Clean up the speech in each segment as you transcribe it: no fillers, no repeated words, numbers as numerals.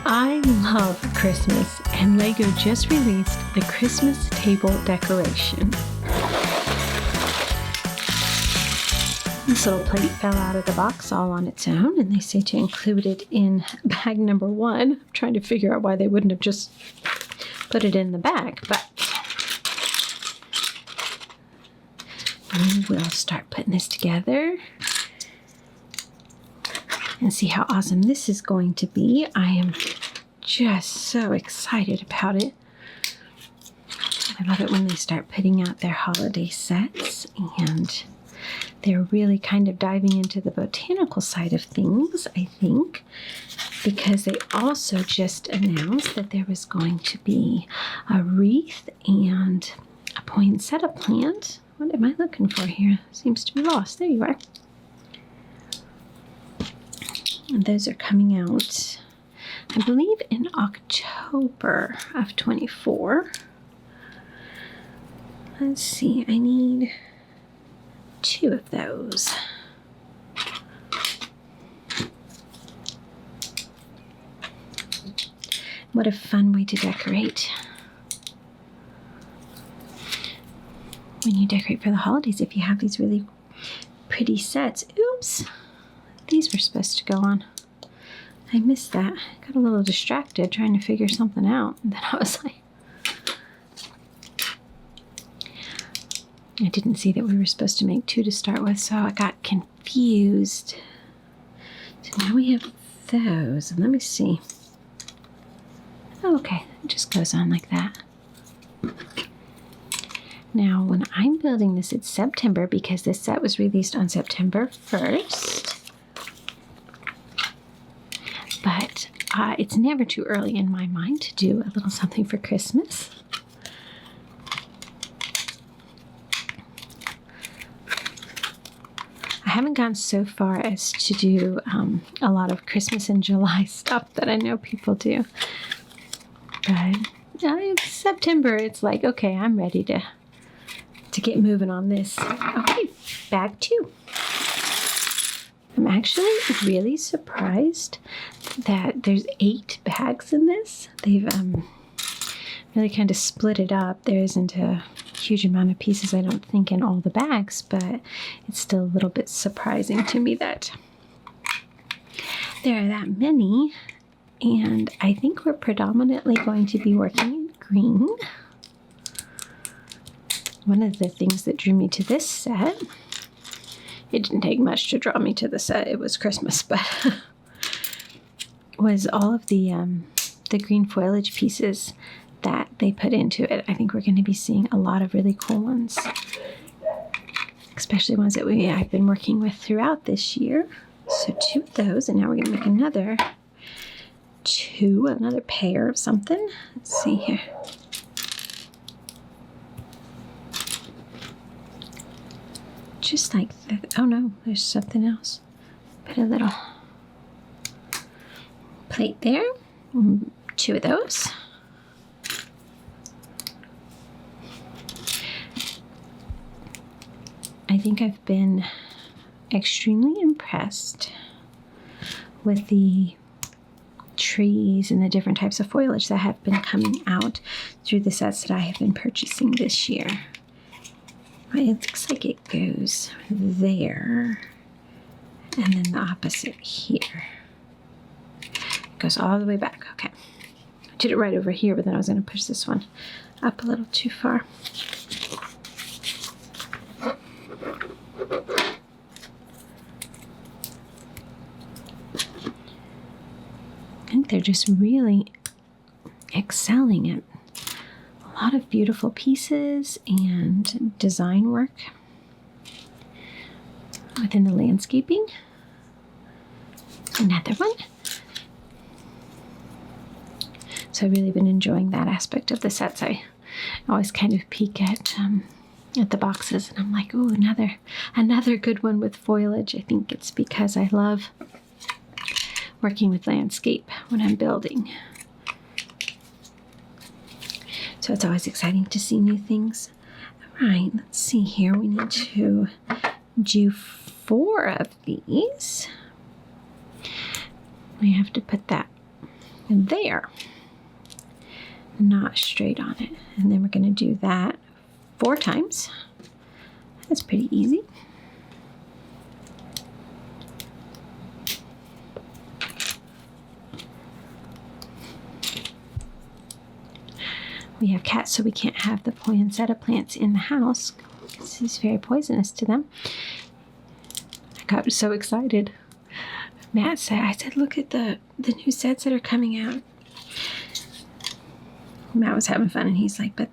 I love Christmas, and Lego just released the Christmas table decoration. This little plate fell out of the box all on its own, and they say to include it in bag number 1. I'm trying to figure out why they wouldn't have just put it in the bag, but we will start putting this together and see how awesome this is going to be. I am just so excited about it. I love it when they start putting out their holiday sets, and they're really kind of diving into the botanical side of things, I think, because they also just announced that there was going to be a wreath and a poinsettia plant. What am I looking for here? Seems to be lost. There you are. And those are coming out, I believe, in October of 24. Let's see, I need 2 of those. What a fun way to decorate. When you decorate for the holidays, if you have these really pretty sets. Oops, these were supposed to go on. I missed that. I got a little distracted trying to figure something out. And then I was like, I didn't see that we were supposed to make 2 to start with, so I got confused. So now we have those, and let me see. Oh, okay, it just goes on like that. Now, when I'm building this, it's September because this set was released on September 1st. But it's never too early in my mind to do a little something for Christmas. I haven't gone so far as to do a lot of Christmas in July stuff that I know people do. But it's September. It's like, okay, I'm ready to get moving on this. Okay, bag 2. I'm actually really surprised that there's 8 bags in this. They've really kind of split it up. There isn't a huge amount of pieces, I don't think, in all the bags, but it's still a little bit surprising to me that there are that many. And I think we're predominantly going to be working in green. One of the things that drew me to this set, it didn't take much to draw me to the set, it was Christmas, but was all of the green foliage pieces that they put into it. I think we're going to be seeing a lot of really cool ones, especially ones that I've been working with throughout this year. So 2 of those, and now we're going to make another pair of something. Let's see here. Just like that. Oh no, there's something else. Put a little plate there. 2 of those. I think I've been extremely impressed with the trees and the different types of foliage that have been coming out through the sets that I have been purchasing this year. It looks like it goes there and then the opposite here. It goes all the way back. Okay. I did it right over here, but then I was going to push this one up a little too far. I think they're just really excelling at a lot of beautiful pieces and design work within the landscaping. Another one. So I've really been enjoying that aspect of the sets. I always kind of peek at the boxes and I'm like, oh, another good one with foliage. I think it's because I love working with landscape when I'm building. So it's always exciting to see new things. All right, let's see here. We need to do 4 of these. We have to put that there, not straight on it. And then we're going to do that 4 times. That's pretty easy. We have cats, so we can't have the poinsettia plants in the house. This is very poisonous to them. I got so excited. Matt said, I said, look at the new sets that are coming out. Matt was having fun, and he's like, but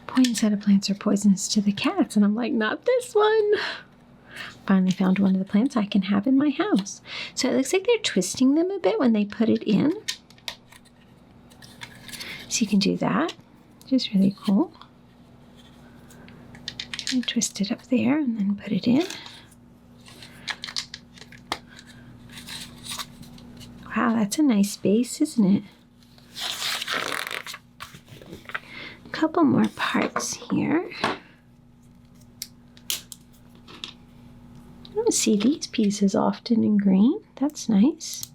poinsettia plants are poisonous to the cats. And I'm like, not this one. Finally found one of the plants I can have in my house. So it looks like they're twisting them a bit when they put it in. So you can do that, which is really cool. And twist it up there and then put it in. Wow, that's a nice base, isn't it? A couple more parts here. I don't see these pieces often in green. That's nice.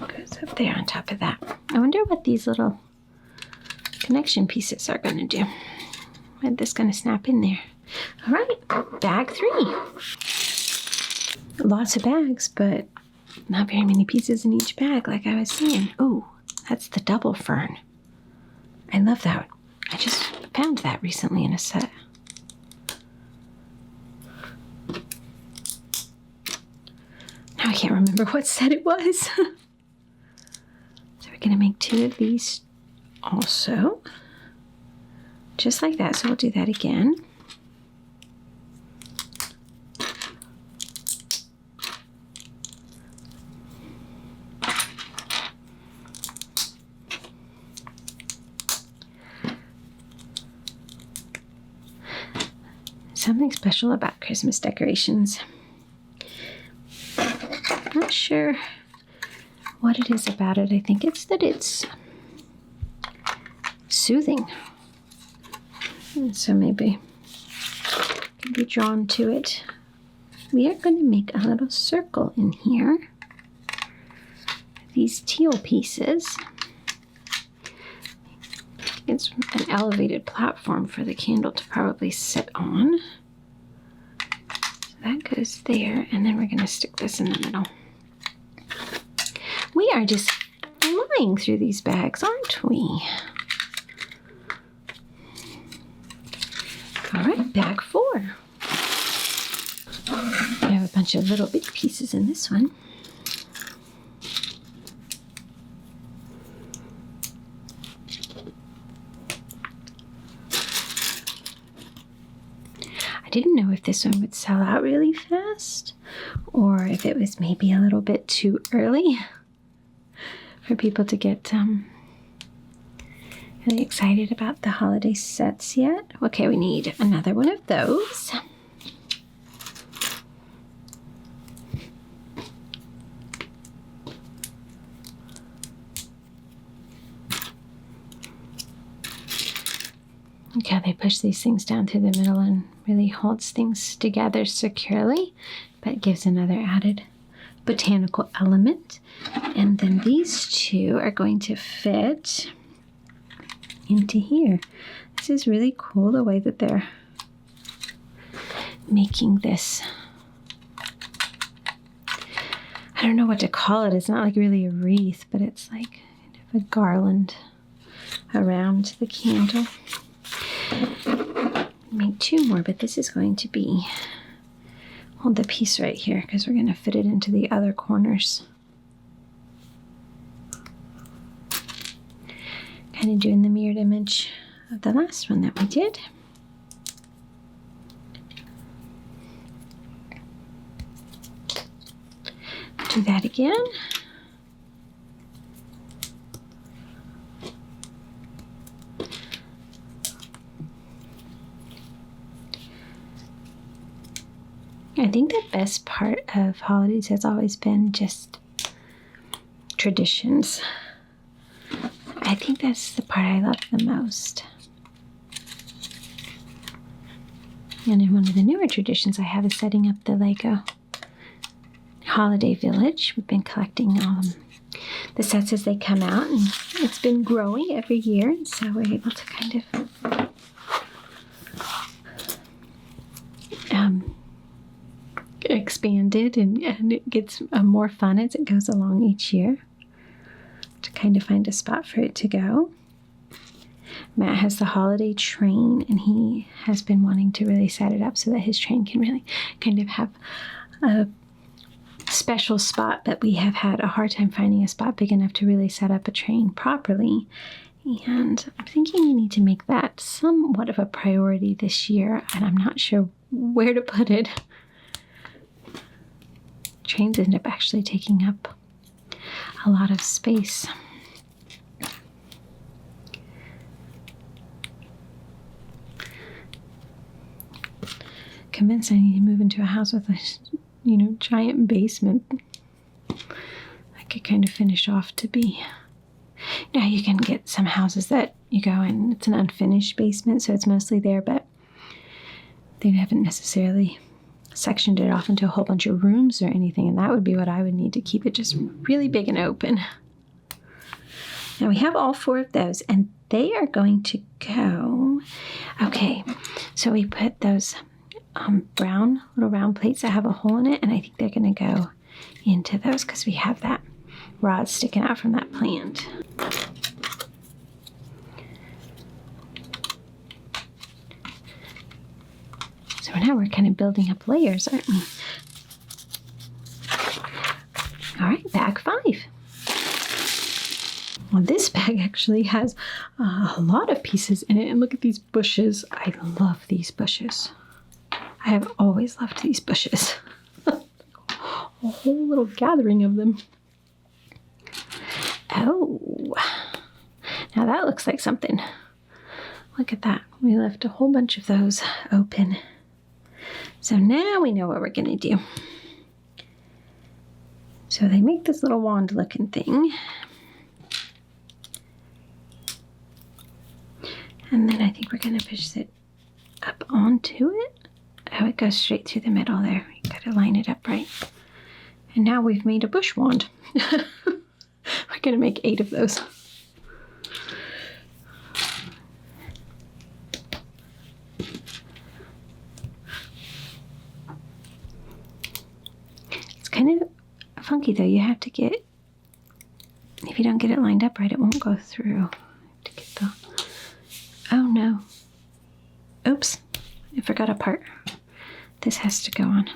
Goes up there on top of that. I wonder what these little connection pieces are going to do. When this going to snap in there. All right, bag 3. Lots of bags, but not very many pieces in each bag, like I was saying. Oh, that's the double fern. I love that. I just found that recently in a set. Now I can't remember what set it was. So we're going to make 2 of these also. Just like that. So we'll do that again. Something special about Christmas decorations. I'm not sure what it is about it. I think it's that it's soothing. And so maybe can be drawn to it. We are going to make a little circle in here. These teal pieces. It's an elevated platform for the candle to probably sit on. So that goes there, and then we're going to stick this in the middle. We are just flying through these bags, aren't we? All right, bag 4. We have a bunch of little big pieces in this one. I didn't know if this one would sell out really fast or if it was maybe a little bit too early for people to get really excited about the holiday sets yet. Okay, we need another one of those. Look how they push these things down through the middle and really holds things together securely, but gives another added botanical element. And then these 2 are going to fit into here. This is really cool, the way that they're making this. I don't know what to call it. It's not like really a wreath, but it's like kind of a garland around the candle. Make 2 more, but this is going to be, hold the piece right here because we're going to fit it into the other corners. Kind of doing the mirrored image of the last one that we did. Do that again. I think the best part of holidays has always been just traditions. I think that's the part I love the most. And in one of the newer traditions I have is setting up the Lego Holiday Village. We've been collecting the sets as they come out, and it's been growing every year, and so we're able to kind of expand it, and it gets more fun as it goes along each year to kind of find a spot for it to go. Matt has the holiday train, and he has been wanting to really set it up so that his train can really kind of have a special spot, but we have had a hard time finding a spot big enough to really set up a train properly. And I'm thinking we need to make that somewhat of a priority this year, and I'm not sure where to put it. Trains end up actually taking up a lot of space. Convinced I need to move into a house with a, giant basement. I could kind of finish off to be. You can get some houses that you go in, it's an unfinished basement, so it's mostly there, but they haven't necessarily sectioned it off into a whole bunch of rooms or anything, and that would be what I would need to keep it just really big and open. Now we have all 4 of those, and they are going to go. Okay, so we put those little round plates that have a hole in it, and I think they're going to go into those because we have that rod sticking out from that plant. So now we're kind of building up layers, aren't we? All right, bag 5. Well, this bag actually has a lot of pieces in it, and look at these bushes. I love these bushes. I have always loved these bushes. A whole little gathering of them. Oh, now that looks like something. Look at that. We left a whole bunch of those open. So now we know what we're going to do. So they make this little wand looking thing. And then I think we're going to push it up onto it. Oh, it goes straight through the middle there. You got to line it up right. And now we've made a bush wand. We're going to make 8 of those. It's kind of funky though. You have to get, if you don't get it lined up right, it won't go through. To get the, oh no. Oops, I forgot a part. This has to go on.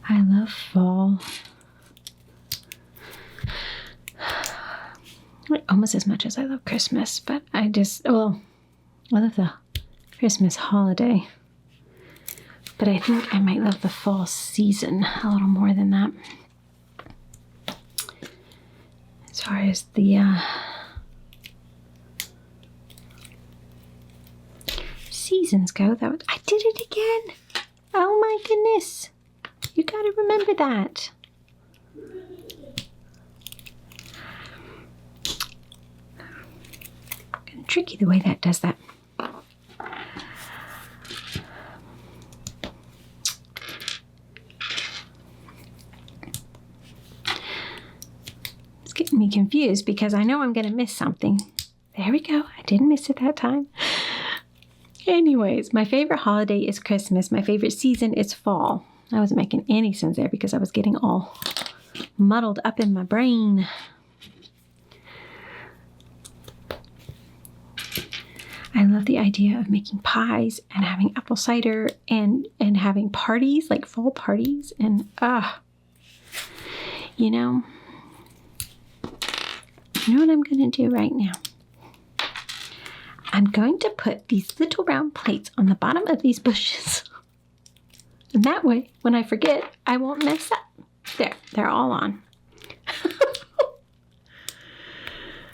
I love fall. Almost as much as I love Christmas, but I love the Christmas holiday. But I think I might love the fall season a little more than that. As far as the seasons go, I did it again. Oh my goodness. You gotta remember that. Kind of tricky the way that does that. It's getting me confused because I know I'm gonna miss something. There we go. I didn't miss it that time. Anyways, my favorite holiday is Christmas. My favorite season is fall. I wasn't making any sense there because I was getting all muddled up in my brain. I love the idea of making pies and having apple cider and having parties, like fall parties. And you know what I'm going to do right now? I'm going to put these little round plates on the bottom of these bushes. And that way, when I forget, I won't mess up. There, they're all on.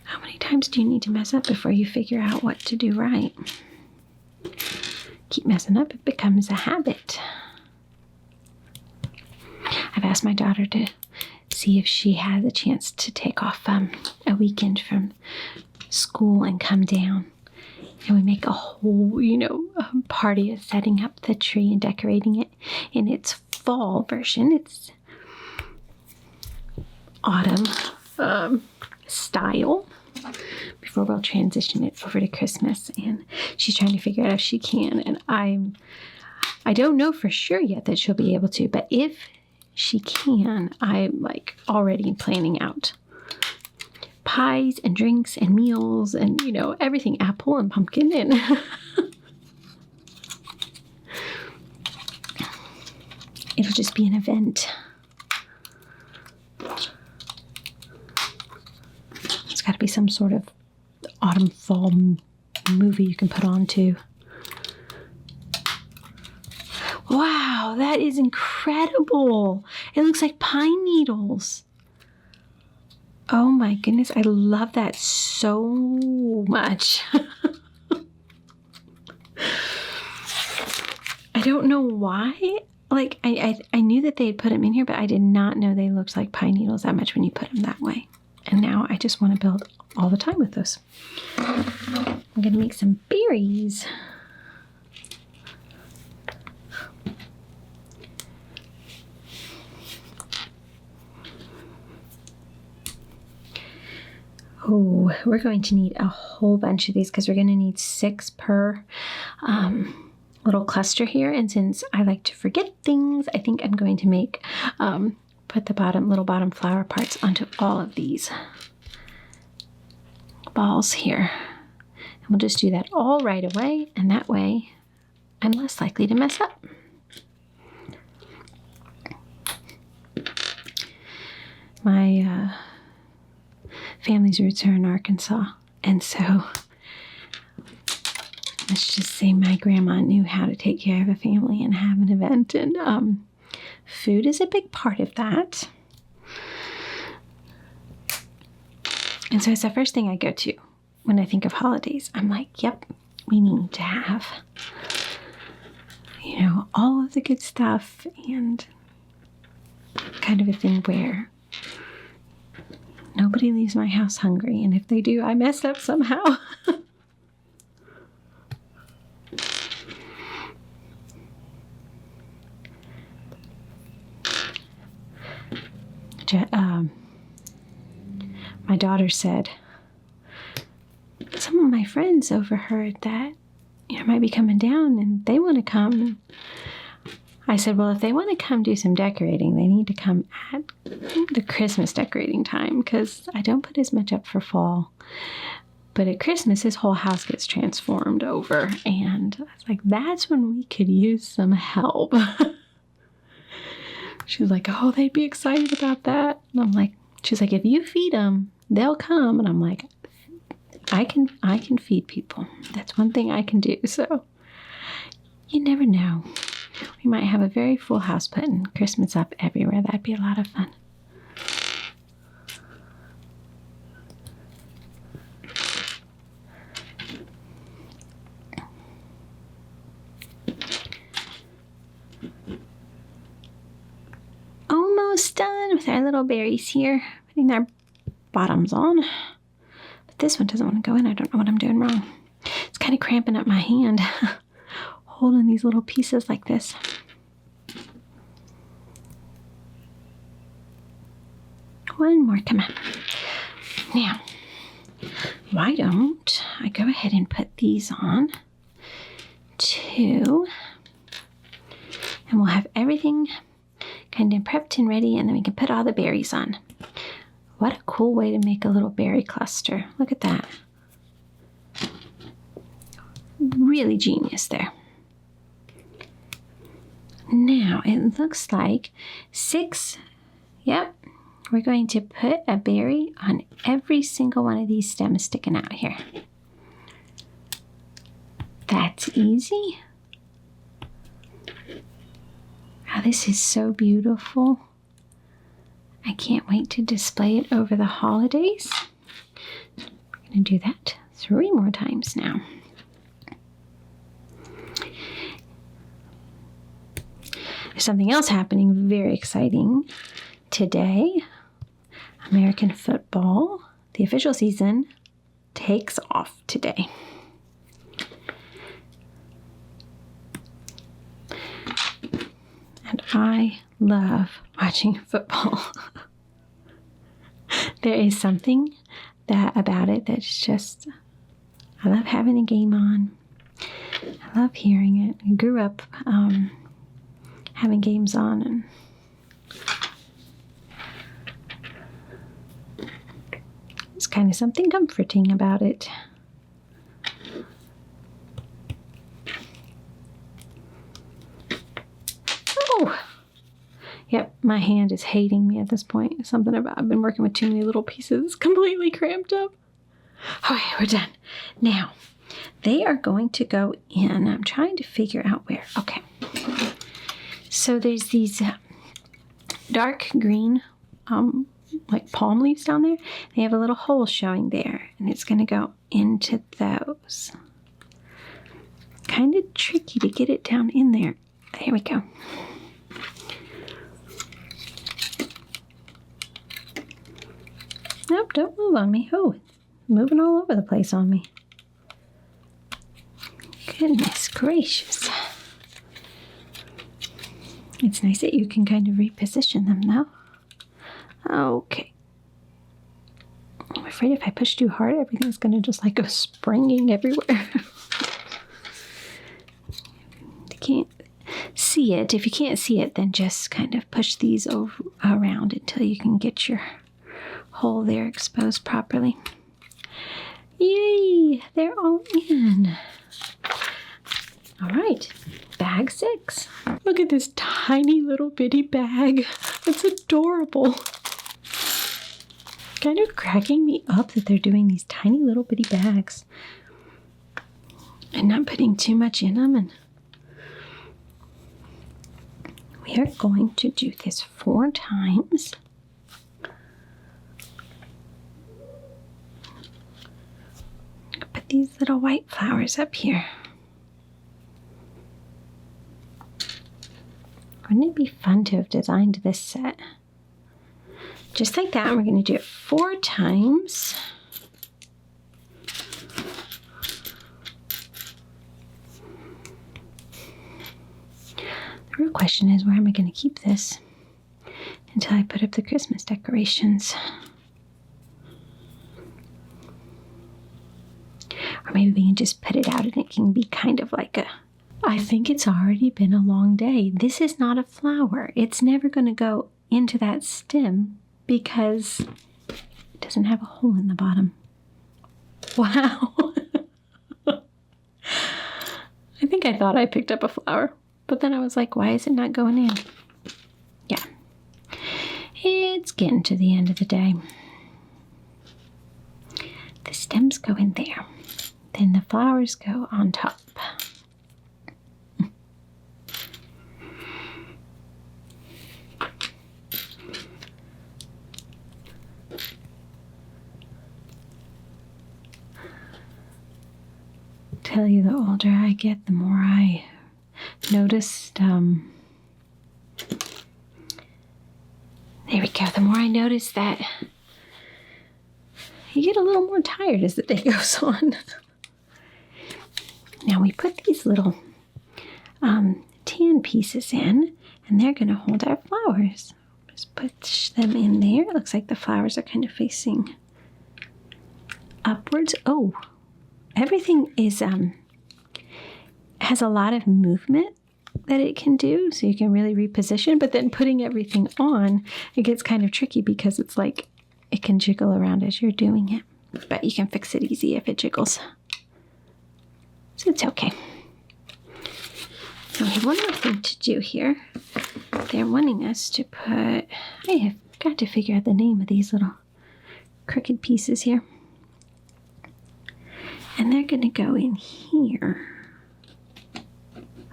How many times do you need to mess up before you figure out what to do right? Keep messing up, it becomes a habit. I've asked my daughter to see if she has a chance to take off a weekend from school and come down. And we make a whole, party of setting up the tree and decorating it in its fall version. It's autumn style before we'll transition it over to Christmas. And she's trying to figure out if she can. And I don't know for sure yet that she'll be able to, but if she can, I'm like already planning out pies and drinks and meals and, everything apple and pumpkin and it'll just be an event. It's got to be some sort of autumn fall movie you can put on too. Wow, that is incredible. It looks like pine needles. Oh my goodness, I love that so much. I don't know why. Like, I knew that they had put them in here, but I did not know they looked like pine needles that much when you put them that way. And now I just want to build all the time with those. I'm going to make some berries. Oh, we're going to need a whole bunch of these because we're going to need 6 per little cluster here. And since I like to forget things, I think I'm going to make, put the little bottom flower parts onto all of these balls here. And we'll just do that all right away. And that way I'm less likely to mess up. My family's roots are in Arkansas, and so let's just say my grandma knew how to take care of a family and have an event, and food is a big part of that. And so it's the first thing I go to when I think of holidays. I'm like, yep, we need to have, all of the good stuff, and kind of a thing where nobody leaves my house hungry, and if they do, I mess up somehow. My daughter said, some of my friends overheard that I might be coming down and they want to come. I said, well, if they want to come do some decorating, they need to come at the Christmas decorating time because I don't put as much up for fall. But at Christmas, his whole house gets transformed over. And I was like, that's when we could use some help. She was like, oh, they'd be excited about that. And I'm like, she's like, if you feed them, they'll come. And I'm like, I can feed people. That's one thing I can do. So you never know. We might have a very full house putting Christmas up everywhere. That'd be a lot of fun. Almost done with our little berries here. Putting their bottoms on. But this one doesn't want to go in. I don't know what I'm doing wrong. It's kind of cramping up my hand. Holding these little pieces like this. One more, come on. Now, why don't I go ahead and put these on too, and we'll have everything kind of prepped and ready, and then we can put all the berries on. What a cool way to make a little berry cluster. Look at that. Really genius there. Now, it looks like 6, yep, we're going to put a berry on every single one of these stems sticking out here. That's easy. Oh, this is so beautiful. I can't wait to display it over the holidays. We're going to do that 3 more times now. There's something else happening very exciting today. American football, the official season, takes off today. And I love watching football. There is something about it that's just, I love having a game on. I love hearing it. I grew up having games on, and there's kind of something comforting about it. Oh! Yep, my hand is hating me at this point. Something about I've been working with too many little pieces. It's completely cramped up. Okay, we're done. Now, they are going to go in. I'm trying to figure out where. Okay. So there's these dark green like palm leaves down there. They have a little hole showing there, and it's going to go into those. Kind of tricky to get it down in there. There we go. Nope, don't move on me. Oh, moving all over the place on me. Goodness gracious. It's nice that you can kind of reposition them though. Okay. I'm afraid if I push too hard, everything's going to just like go springing everywhere. You can't see it. If you can't see it, then just kind of push these around until you can get your hole there exposed properly. Yay! They're all in. All right, bag 6. Look at this tiny little bitty bag. It's adorable. Kind of cracking me up that they're doing these tiny little bitty bags and not putting too much in them. And we are going to do this 4 times. Put these little white flowers up here. Wouldn't it be fun to have designed this set? Just like that, we're going to do it 4 times. The real question is, where am I going to keep this until I put up the Christmas decorations? Or maybe we can just put it out and it can be kind of like a... I think it's already been a long day. This is not a flower. It's never going to go into that stem because it doesn't have a hole in the bottom. Wow. I think I thought I picked up a flower, but then I was like, why is it not going in? Yeah. It's getting to the end of the day. The stems go in there. Then the flowers go on top. Tell you, the older I get, the more I noticed, there we go, the more I notice that you get a little more tired as the day goes on. Now we put these little tan pieces in, and they're going to hold our flowers. Just put them in there. It looks like the flowers are kind of facing upwards. Oh, everything is has a lot of movement that it can do, so you can really reposition, but then putting everything on, it gets kind of tricky because it's like it can jiggle around as you're doing it, but you can fix it easy if it jiggles. So it's okay. Now we have one more thing to do here. They're wanting us to put, I have got to figure out the name of these little crooked pieces here. And they're going to go in here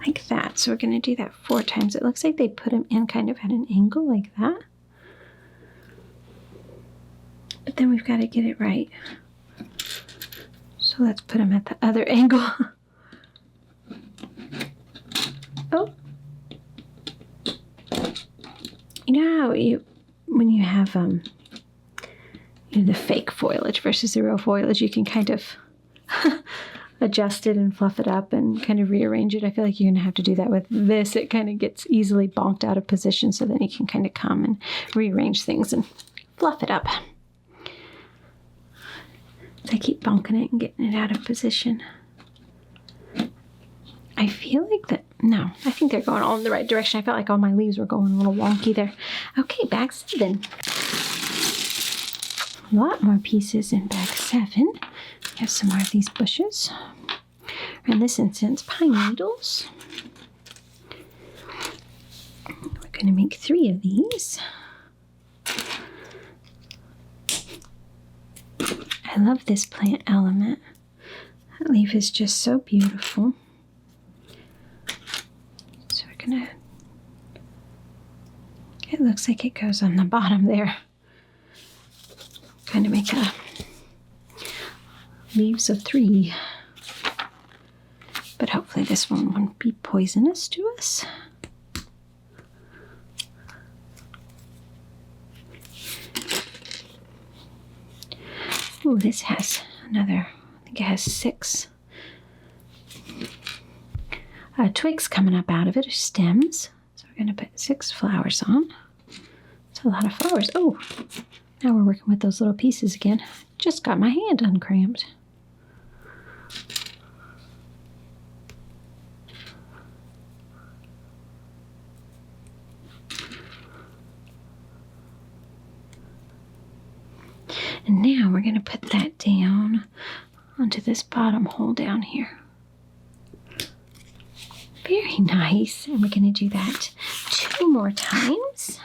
like that. So we're going to do that 4 times. It looks like they put them in kind of at an angle like that. But then we've got to get it right. So let's put them at the other angle. Oh. You know how when you have the fake foliage versus the real foliage, you can kind of adjust it and fluff it up and kind of rearrange it. I feel like you're going to have to do that with this. It kind of gets easily bonked out of position, so then you can kind of come and rearrange things and fluff it up. So I keep bonking it and getting it out of position. I feel like that, no, I think they're going all in the right direction. I felt like all my leaves were going a little wonky there. Okay, bag 7. A lot more pieces in bag 7. We have some more of these bushes. In this instance, pine needles. We're going to make 3 of these. I love this plant element. That leaf is just so beautiful. So we're going to, it looks like it goes on the bottom there. Kind of make a leaves of 3. But hopefully this one won't be poisonous to us. Ooh, this has another, I think it has 6 twigs coming up out of it, or stems. So we're going to put 6 flowers on. It's a lot of flowers. Oh, now we're working with those little pieces again. Just got my hand uncramped. And now we're going to put that down onto this bottom hole down here. Very nice. And we're going to do that 2 more times.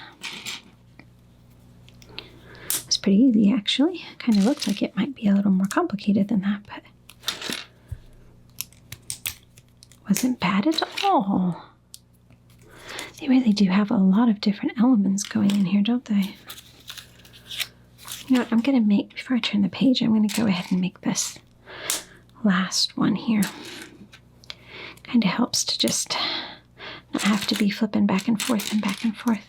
It's pretty easy, actually. Kind of looks like it might be a little more complicated than that, but wasn't bad at all. They really do have a lot of different elements going in here, don't they? You know what, I'm going to make, before I turn the page, I'm going to go ahead and make this last one here. Kind of helps to just not have to be flipping back and forth and back and forth.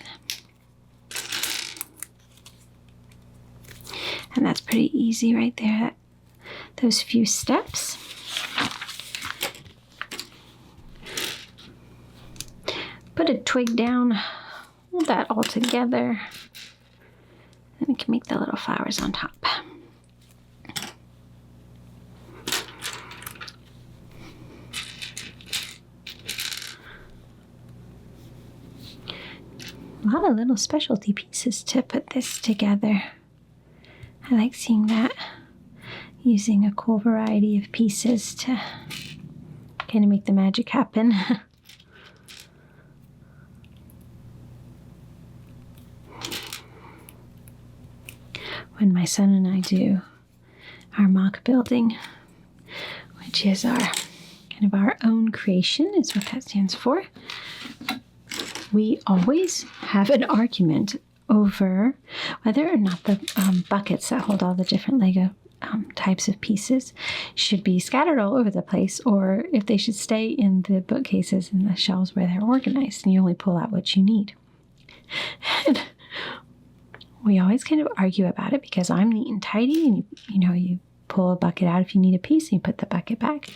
And that's pretty easy right there, those few steps. Put a twig down, hold that all together. Then we can make the little flowers on top. A lot of little specialty pieces to put this together. I like seeing that. Using a cool variety of pieces to kind of make the magic happen. When my son and I do our mock building, which is our kind of our own creation, is what that stands for, we always have an argument over whether or not the buckets that hold all the different Lego types of pieces should be scattered all over the place, or if they should stay in the bookcases and the shelves where they're organized and you only pull out what you need. And we always kind of argue about it because I'm neat and tidy, and you pull a bucket out if you need a piece and you put the bucket back.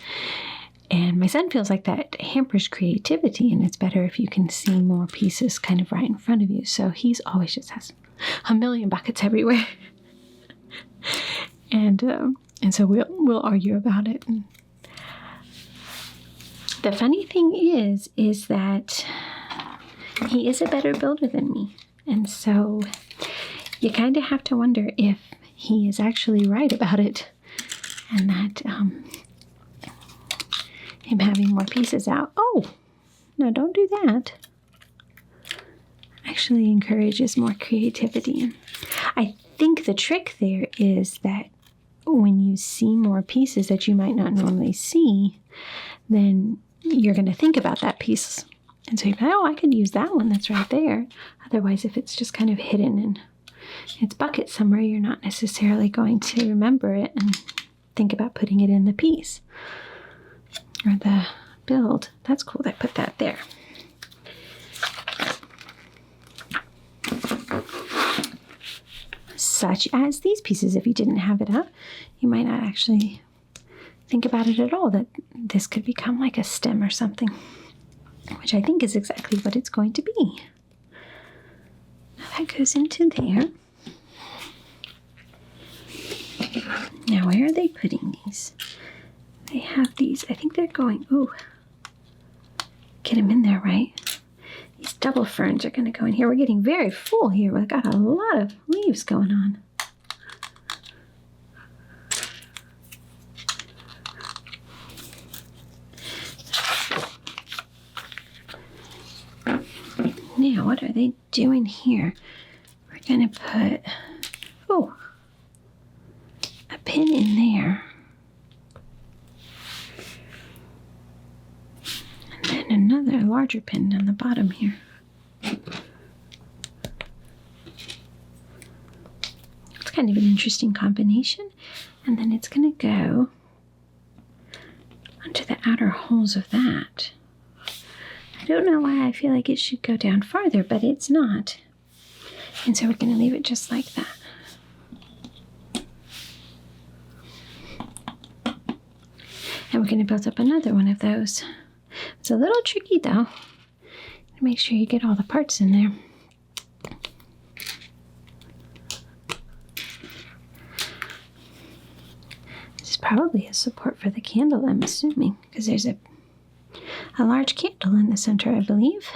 And my son feels like that hampers creativity, and it's better if you can see more pieces kind of right in front of you. So he's always just has a million buckets everywhere. And so we'll argue about it. And the funny thing is that he is a better builder than me. And so you kind of have to wonder if he is actually right about it, and that him having more pieces out. Oh, no, don't do that. Actually encourages more creativity. And I think the trick there is that when you see more pieces that you might not normally see, then you're going to think about that piece. And so you're like, oh, I could use that one that's right there. Otherwise, if it's just kind of hidden in its bucket somewhere, you're not necessarily going to remember it and think about putting it in the piece or the build. That's cool that I put that there. such as these pieces. If you didn't have it up, you might not actually think about it at all, that this could become like a stem or something, which I think is exactly what it's going to be. Now that goes into there. Now where are they putting these? They have these, I think they're going, ooh, get them in there, right? These double ferns are going to go in here. We're getting very full here. We've got a lot of leaves going on. Now, what are they doing here? We're going to put, oh, a pin in there. And then another larger pin on the bottom here. It's kind of an interesting combination. And then it's going to go onto the outer holes of that. I don't know why I feel like it should go down farther, but it's not. And so we're going to leave it just like that. And we're going to build up another one of those. It's a little tricky though. Make sure you get all the parts in there. This is probably a support for the candle, I'm assuming, because there's a large candle in the center, I believe.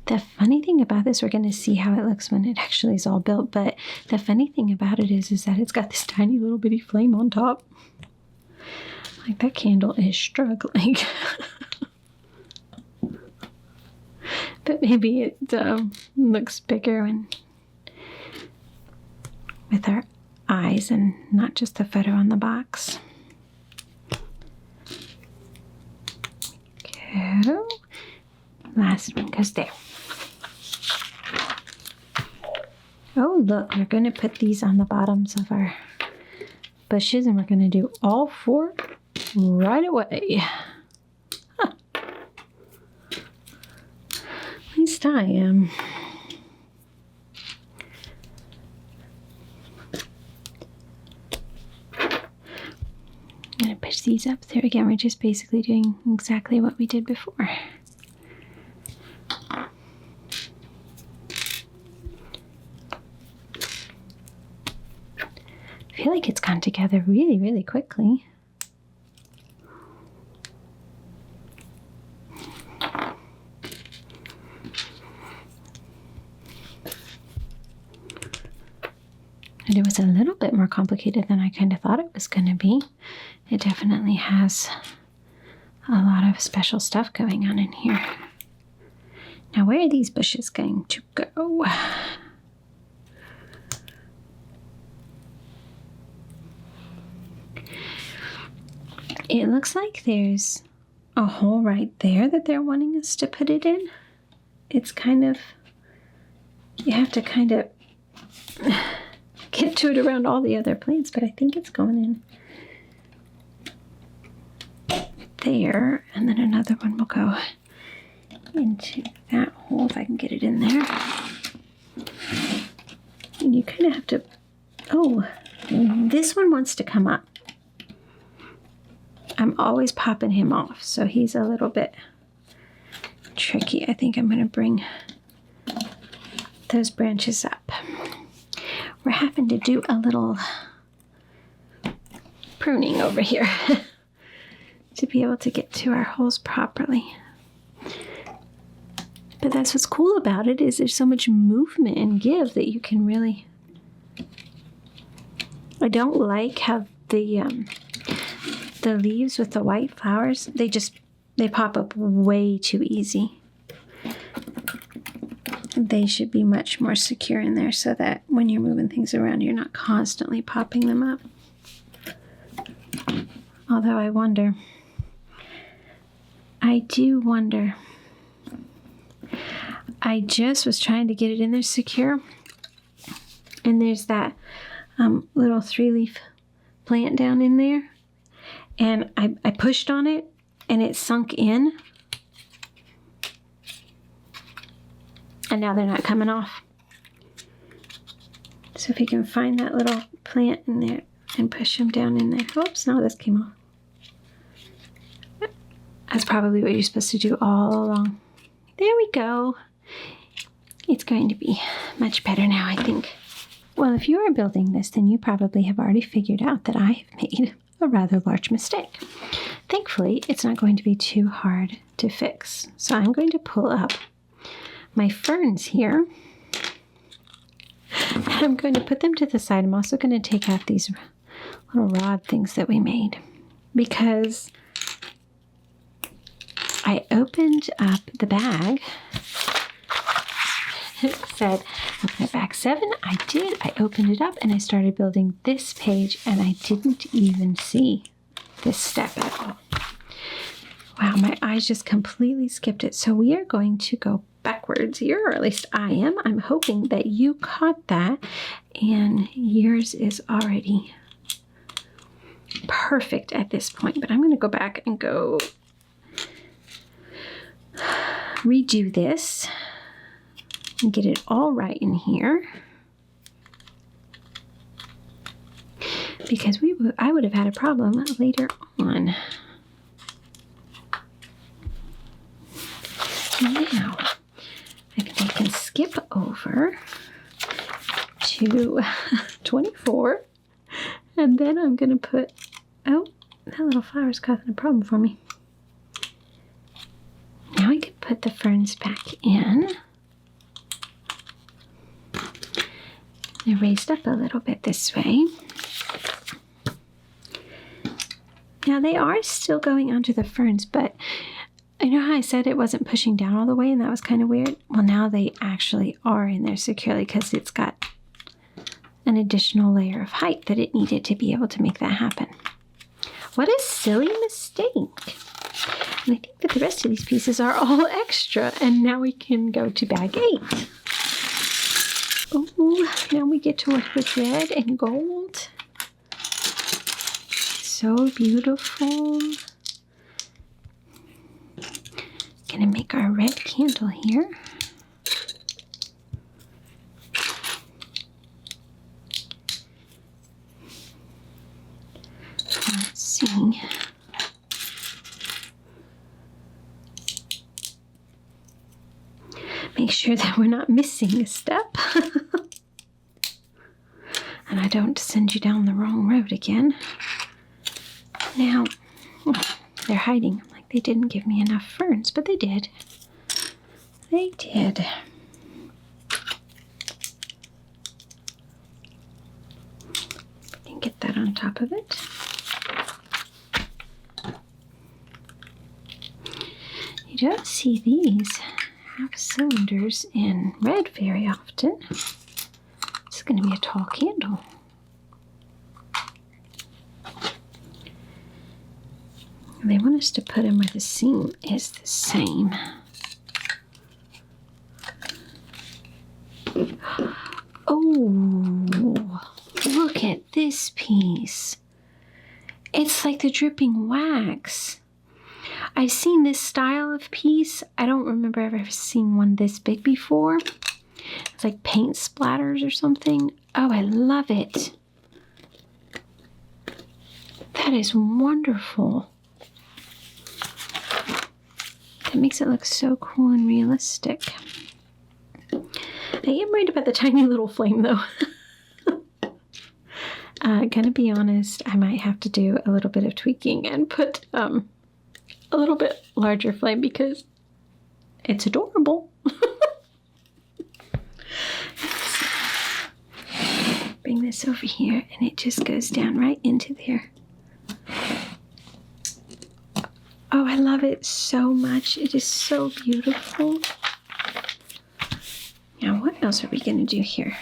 The funny thing about this, we're going to see how it looks when it actually is all built, but the funny thing about it is that it's got this tiny little bitty flame on top. Like, that candle is struggling. But maybe it looks bigger and with our eyes and not just the photo on the box. Go. Last one goes there. Oh, look, we're going to put these on the bottoms of our bushes, and we're going to do all 4 right away. Huh. At least I am. I'm going to push these up there again. We're just basically doing exactly what we did before. I feel like it's gone together really, really quickly. And it was a little bit more complicated than I kind of thought it was going to be. It definitely has a lot of special stuff going on in here. Now, where are these bushes going to go? It looks like there's a hole right there that they're wanting us to put it in. It's kind of, you have to kind of get to it around all the other plants, but I think it's going in there, and then another one will go into that hole if I can get it in there. And you kind of have to, oh, this one wants to come up. I'm always popping him off, so he's a little bit tricky. I think I'm going to bring those branches up. We're having to do a little pruning over here to be able to get to our holes properly. But that's what's cool about it, is there's so much movement and give that you can really... I don't like how the leaves with the white flowers, they pop up way too easy. They should be much more secure in there so that when you're moving things around, you're not constantly popping them up. Although I do wonder. I just was trying to get it in there secure, and there's that little 3-leaf plant down in there. And I pushed on it, and it sunk in. And now they're not coming off. So if you can find that little plant in there and push them down in there. Oops, no, this came off. That's probably what you're supposed to do all along. There we go. It's going to be much better now, I think. Well, if you are building this, then you probably have already figured out that I have made a rather large mistake. Thankfully, it's not going to be too hard to fix. So I'm going to pull up my ferns here. And I'm going to put them to the side. I'm also going to take out these little rod things that we made because I opened up the bag. It said, open it back 7. I did. I opened it up and I started building this page and I didn't even see this step at all. Wow, my eyes just completely skipped it. So we are going to go backwards here, or at least I am. I'm hoping that you caught that and yours is already perfect at this point. But I'm going to go back and go redo this and get it all right in here, because I would have had a problem later on. Now, I think I can skip over to 24, and then I'm going to put, oh, that little flower's causing a problem for me. Now I can put the ferns back in. They're raised up a little bit this way. Now they are still going onto the ferns, but I know how I said it wasn't pushing down all the way and that was kind of weird. Well, now they actually are in there securely because it's got an additional layer of height that it needed to be able to make that happen. What a silly mistake. And I think that the rest of these pieces are all extra, and now we can go to bag 8. Oh, now we get to work with red and gold. So beautiful. Gonna make our red candle here. Let's see. Make sure that we're not missing a step. And I don't send you down the wrong road again. Now, they're hiding. I'm like, they didn't give me enough ferns, but they did. They did. We can get that on top of it. You don't see these half cylinders in red very often. It's going to be a tall candle. They want us to put them where the seam is the same. Oh, look at this piece. It's like the dripping wax. I've seen this style of piece. I don't remember ever seeing one this big before. It's like paint splatters or something. Oh, I love it. That is wonderful. That makes it look so cool and realistic. I am worried about the tiny little flame though. Gonna be honest, I might have to do a little bit of tweaking and put a little bit larger flame because it's adorable. Bring this over here and it just goes down right into there. Oh, I love it so much. It is so beautiful. Now, what else are we going to do here?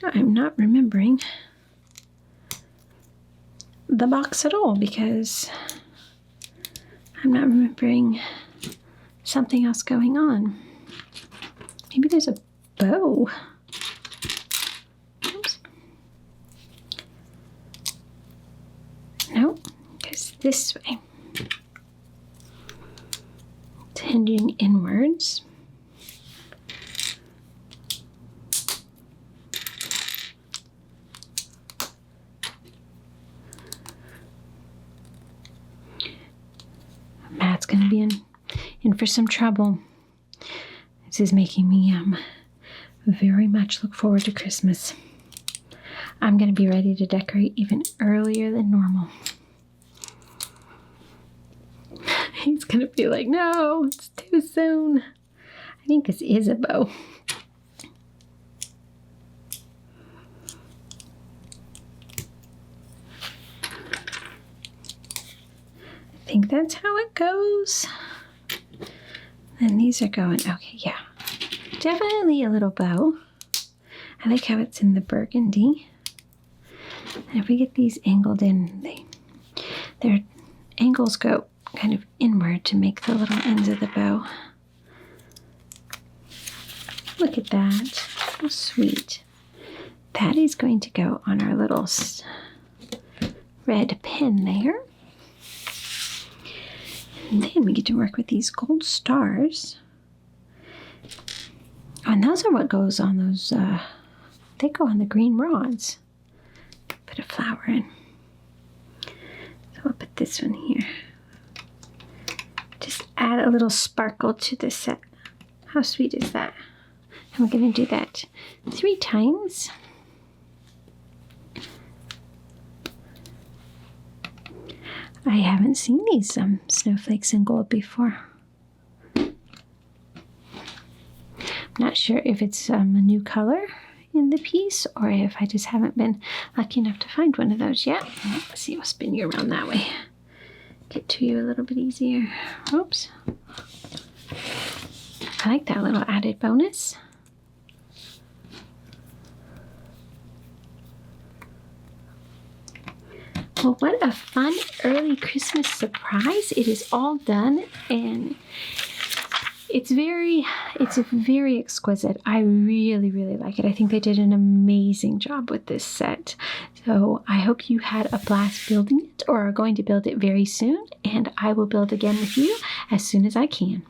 I'm not remembering the box at all because I'm not remembering something else going on. Maybe there's a bow. Oops. No, it goes this way. It's hinging inwards. going to be in for some trouble. This is making me very much look forward to Christmas. I'm going to be ready to decorate even earlier than normal. He's going to be like, no, it's too soon. I think this is a bow. I think that's how it goes. And these are going, okay, yeah. Definitely a little bow. I like how it's in the burgundy. And if we get these angled in, their angles go kind of inward to make the little ends of the bow. Look at that. How sweet. That is going to go on our little red pin there. And then we get to work with these gold stars. Oh, and those are what goes on those, they go on the green rods. Put a flower in. So I'll put this one here. Just add a little sparkle to the set. How sweet is that? And we're going to do that 3 times. I haven't seen these snowflakes in gold before. I'm not sure if it's a new color in the piece or if I just haven't been lucky enough to find one of those yet. Let's see, I'll spin you around that way. Get to you a little bit easier. Oops. I like that little added bonus. Well, what a fun early Christmas surprise. It is all done and it's very exquisite. I really like it. I think they did an amazing job with this set. So I hope you had a blast building it or are going to build it very soon, and I will build again with you as soon as I can.